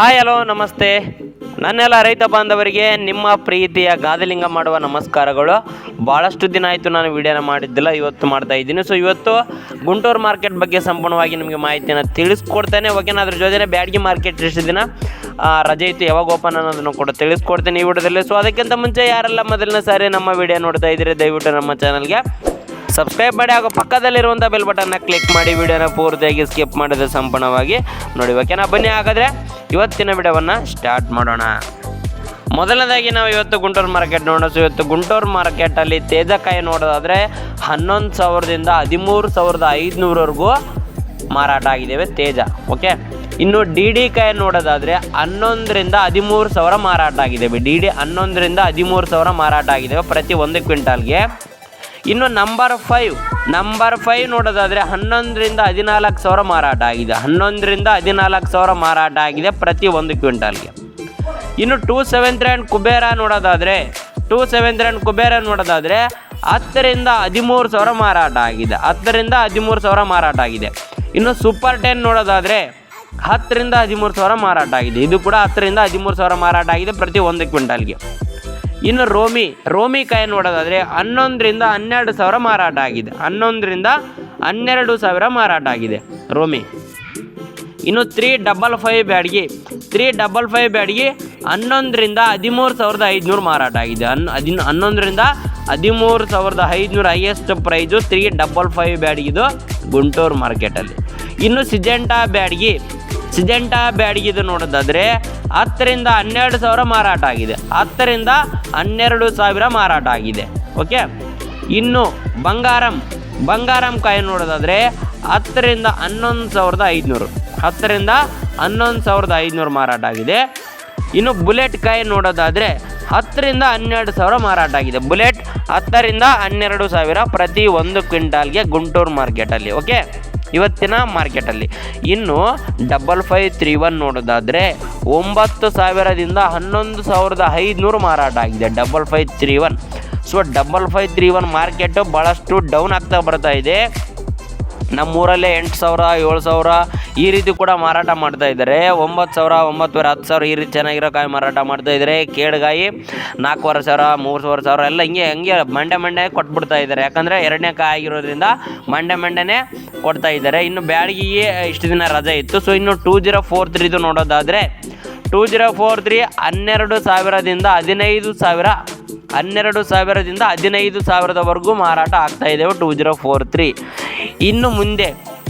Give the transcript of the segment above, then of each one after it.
Hello ನಮಸ್ತೆ ನನ್ನೆಲ್ಲ ರೈತ ಬಾಂಧವರಿಗೆ ನಿಮ್ಮ ಪ್ರೀತಿಯ ಗಾದಲಿಂಗ ಮಾಡುವ ನಮಸ್ಕಾರಗಳು. ಭಾಳಷ್ಟು ದಿನ ಆಯಿತು ನಾನು ವಿಡಿಯೋನ ಮಾಡಿದ್ದಿಲ್ಲ, ಇವತ್ತು ಮಾಡ್ತಾ ಇದ್ದೀನಿ. ಸೊ ಇವತ್ತು ಗುಂಟೂರು ಮಾರ್ಕೆಟ್ ಬಗ್ಗೆ ಸಂಪೂರ್ಣವಾಗಿ ನಿಮಗೆ ಮಾಹಿತಿಯನ್ನು ತಿಳಿಸ್ಕೊಡ್ತೇನೆ. ಓಕೆನಾ, ಅದ್ರ ಜೊತೆನೇ ಬ್ಯಾಡಗಿ ಮಾರ್ಕೆಟ್ ಎಷ್ಟು ದಿನ ರಜೆ ಇತ್ತು, ಯಾವಾಗ ಓಪನ್ ಅನ್ನೋದನ್ನು ಕೂಡ ತಿಳಿಸ್ಕೊಡ್ತೇನೆ ಈ ವಿಡಿಯೋದಲ್ಲಿ. ಸೊ ಅದಕ್ಕಿಂತ ಮುಂಚೆ ಯಾರೆಲ್ಲ ಮೊದಲನೇ ಸಾರಿ ನಮ್ಮ ವಿಡಿಯೋ ನೋಡ್ತಾ ಇದ್ದೀರಿ, ದಯವಿಟ್ಟು ನಮ್ಮ ಚಾನಲ್ಗೆ ಸಬ್ಸ್ಕ್ರೈಬ್ ಮಾಡಿ ಹಾಗೂ ಪಕ್ಕದಲ್ಲಿರುವಂಥ ಬೆಲ್ ಬಟನ್ನ ಕ್ಲಿಕ್ ಮಾಡಿ ವಿಡಿಯೋನ ಪೂರ್ತಿಯಾಗಿ ಸ್ಕಿಪ್ ಮಾಡಿದ್ರೆ ಸಂಪೂರ್ಣವಾಗಿ ನೋಡಿ. ಓಕೆನಾ, ಬನ್ನಿ ಹಾಗಾದರೆ ಇವತ್ತಿನ ವಿಡಿಯೋವನ್ನು ಸ್ಟಾರ್ಟ್ ಮಾಡೋಣ. ಮೊದಲನೇದಾಗಿ ನಾವು ಇವತ್ತು ಗುಂಟೂರು ಮಾರ್ಕೆಟ್ ನೋಡೋಣ. ಸೊ ಇವತ್ತು ಗುಂಟೂರು ಮಾರ್ಕೆಟಲ್ಲಿ ತೇಜಕಾಯಿ ನೋಡೋದಾದರೆ 11,000ದಿಂದ 13,500ವರೆಗೂ ಮಾರಾಟ ಆಗಿದ್ದೇವೆ ತೇಜ. ಓಕೆ, ಇನ್ನು ಡಿ ಡಿ ಕಾಯಿ ನೋಡೋದಾದರೆ 11ರಿಂದ 13,000 ಮಾರಾಟ ಆಗಿದ್ದೇವೆ. ಡಿ ಡಿ 11ರಿಂದ 13,000 ಮಾರಾಟ ಆಗಿದ್ದೇವೆ ಪ್ರತಿ 1 ಕ್ವಿಂಟಾಲ್ಗೆ. ಇನ್ನು ನಂಬರ್ 5 ನೋಡೋದಾದರೆ 11ರಿಂದ 14,000 ಮಾರಾಟ ಆಗಿದೆ. 11ರಿಂದ 14,000 ಮಾರಾಟ ಆಗಿದೆ ಪ್ರತಿ 1 ಕ್ವಿಂಟಾಲ್ಗೆ. ಇನ್ನು 273 ಕುಬೇರ ನೋಡೋದಾದರೆ 10ರಿಂದ 13,000 ಮಾರಾಟ ಆಗಿದೆ. 10ರಿಂದ 13,000 ಮಾರಾಟ ಆಗಿದೆ. ಇನ್ನು ಸೂಪರ್ 10 ನೋಡೋದಾದರೆ 10ರಿಂದ 13,000 ಮಾರಾಟ ಆಗಿದೆ. ಇದು ಕೂಡ 10ರಿಂದ 13,000 ಮಾರಾಟ ಆಗಿದೆ ಪ್ರತಿ 1 ಕ್ವಿಂಟಾಲ್ಗೆ. ಇನ್ನು ರೋಮಿ ಕಾಯಿ ನೋಡೋದಾದರೆ 11ರಿಂದ 12,000 ಮಾರಾಟ ಆಗಿದೆ. 11ರಿಂದ 12,000 ಮಾರಾಟ ಆಗಿದೆ ರೋಮಿ. ಇನ್ನು 355 ಬ್ಯಾಡಗಿ 11ರಿಂದ 13,500 ಮಾರಾಟ ಆಗಿದೆ. 11ರಿಂದ 13,500 ಹೈಯೆಸ್ಟ್ ಪ್ರೈಸು 355 ಬ್ಯಾಡಗಿದು ಗುಂಟೂರು ಮಾರ್ಕೆಟಲ್ಲಿ. ಇನ್ನು ಸಿಜೆಂಟಾ ಬ್ಯಾಡಗಿದು ನೋಡೋದಾದರೆ 10ರಿಂದ 12,000 ಮಾರಾಟ ಆಗಿದೆ. 10ರಿಂದ 12,000 ಮಾರಾಟ ಆಗಿದೆ. ಓಕೆ, ಇನ್ನು ಬಂಗಾರಂ ಕಾಯಿ ನೋಡೋದಾದರೆ 10ರಿಂದ 11,500 10ರಿಂದ 11,500 ಮಾರಾಟ ಆಗಿದೆ. ಇನ್ನು ಬುಲೆಟ್ ಕಾಯಿ ನೋಡೋದಾದರೆ 10ರಿಂದ 12,000 ಮಾರಾಟ ಆಗಿದೆ. ಬುಲೆಟ್ 10ರಿಂದ 12,000 ಪ್ರತಿ 1 ಕ್ವಿಂಟಾಲ್ಗೆ ಗುಂಟೂರು ಮಾರ್ಕೆಟಲ್ಲಿ. ಓಕೆ, ಇವತ್ತಿನ ಮಾರ್ಕೆಟಲ್ಲಿ. ಇನ್ನು 5531 ನೋಡೋದಾದರೆ 9,000ದಿಂದ 11,500 ಮಾರಾಟ ಆಗಿದೆ 5531. ಸೊ 5531 ಮಾರ್ಕೆಟು ಭಾಳಷ್ಟು ಡೌನ್ ಆಗ್ತಾ ಬರ್ತಾ ಇದೆ. ನಮ್ಮೂರಲ್ಲೇ 8,000 7,000 ಈ ರೀತಿ ಕೂಡ ಮಾರಾಟ ಮಾಡ್ತಾ ಇದ್ದಾರೆ. 9,000 9,500 10,000 ಈ ರೀತಿ ಚೆನ್ನಾಗಿರೋ ಕಾಯಿ ಮಾರಾಟ ಮಾಡ್ತಾ ಇದ್ದಾರೆ. ಕೇಡುಗಾಯಿ 4,500 3,500 ಎಲ್ಲ ಹಿಂಗೆ ಮಂಡೆ ಕೊಟ್ಬಿಡ್ತಾ ಇದ್ದಾರೆ. ಯಾಕಂದರೆ 2ನೇ ಕಾಯಿ ಆಗಿರೋದ್ರಿಂದ ಮಂಡೆನೇ ಕೊಡ್ತಾ ಇದ್ದಾರೆ. ಇನ್ನು ಬ್ಯಾಡಗಿಗೆ ಇಷ್ಟು ದಿನ ರಜೆ ಇತ್ತು. ಸೊ ಇನ್ನು 2043 ನೋಡೋದಾದರೆ 2043 12,000ದಿಂದ 15,000 12,000ದಿಂದ 15,000ವರೆಗೂ ಮಾರಾಟ ಆಗ್ತಾ ಇದ್ದೇವೆ 2043. ಇನ್ನು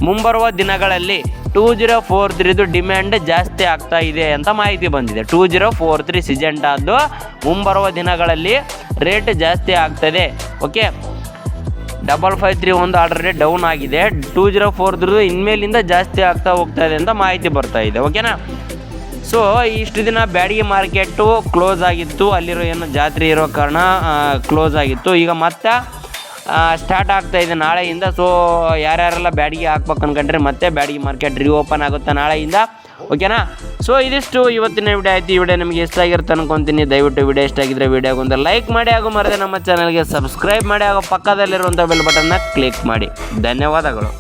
ಮುಂಬರುವ ದಿನಗಳಲ್ಲಿ 2043 ಡಿಮ್ಯಾಂಡ್ ಜಾಸ್ತಿ ಆಗ್ತಾ ಇದೆ ಅಂತ ಮಾಹಿತಿ ಬಂದಿದೆ. 2043 ಸಿಜೆಂಟಾದ್ದು ಮುಂಬರುವ ದಿನಗಳಲ್ಲಿ ರೇಟ್ ಜಾಸ್ತಿ ಆಗ್ತದೆ. ಓಕೆ, 5531 ಆಲ್ರೆಡಿ ಡೌನ್ ಆಗಿದೆ. 2043 ಇನ್ಮೇಲಿಂದ ಜಾಸ್ತಿ ಆಗ್ತಾ ಹೋಗ್ತಾ ಇದೆ ಅಂತ ಮಾಹಿತಿ ಬರ್ತಾ ಇದೆ. ಓಕೆನಾ, ಸೊ ಇಷ್ಟು ದಿನ ಬ್ಯಾಡಗಿ ಮಾರ್ಕೆಟು ಕ್ಲೋಸ್ ಆಗಿತ್ತು, ಅಲ್ಲಿರೋ ಏನು ಜಾತ್ರೆ ಇರೋ ಕಾರಣ ಕ್ಲೋಸ್ ಆಗಿತ್ತು. ಈಗ ಮತ್ತೆ ಸ್ಟಾರ್ಟ್ ಆಗ್ತಾ ಇದೆ ನಾಳೆಯಿಂದ. ಸೊ ಯಾರ್ಯಾರೆಲ್ಲ ಬ್ಯಾಡಗಿ ಹಾಕ್ಬೇಕು ಅನ್ಕೊಂಡ್ರೆ ಮತ್ತೆ ಬ್ಯಾಡಗಿ ಮಾರ್ಕೆಟ್ ರೀಓಪನ್ ಆಗುತ್ತೆ ನಾಳೆಯಿಂದ. ಓಕೆನಾ, ಸೊ ಇದಿಷ್ಟು ಇವತ್ತಿನ ವಿಡಿಯೋ ಆಯಿತು. ಈ ವಿಡಿಯೋ ನಿಮಗೆ ಇಷ್ಟ ಆಗಿರುತ್ತೆ ಅನ್ಕೊತೀನಿ. ದಯವಿಟ್ಟು ವಿಡಿಯೋ ಇಷ್ಟ ಆಗಿದ್ದರೆ ವಿಡಿಯೋಗೊಂದು ಲೈಕ್ ಮಾಡಿ ಹಾಗೂ ಮರದೆ ನಮ್ಮ ಚಾನಲ್ಗೆ ಸಬ್ಸ್ಕ್ರೈಬ್ ಮಾಡಿ ಹಾಗೂ ಪಕ್ಕದಲ್ಲಿರುವಂಥ ಬೆಲ್ ಬಟನ್ನ ಕ್ಲಿಕ್ ಮಾಡಿ. ಧನ್ಯವಾದಗಳು.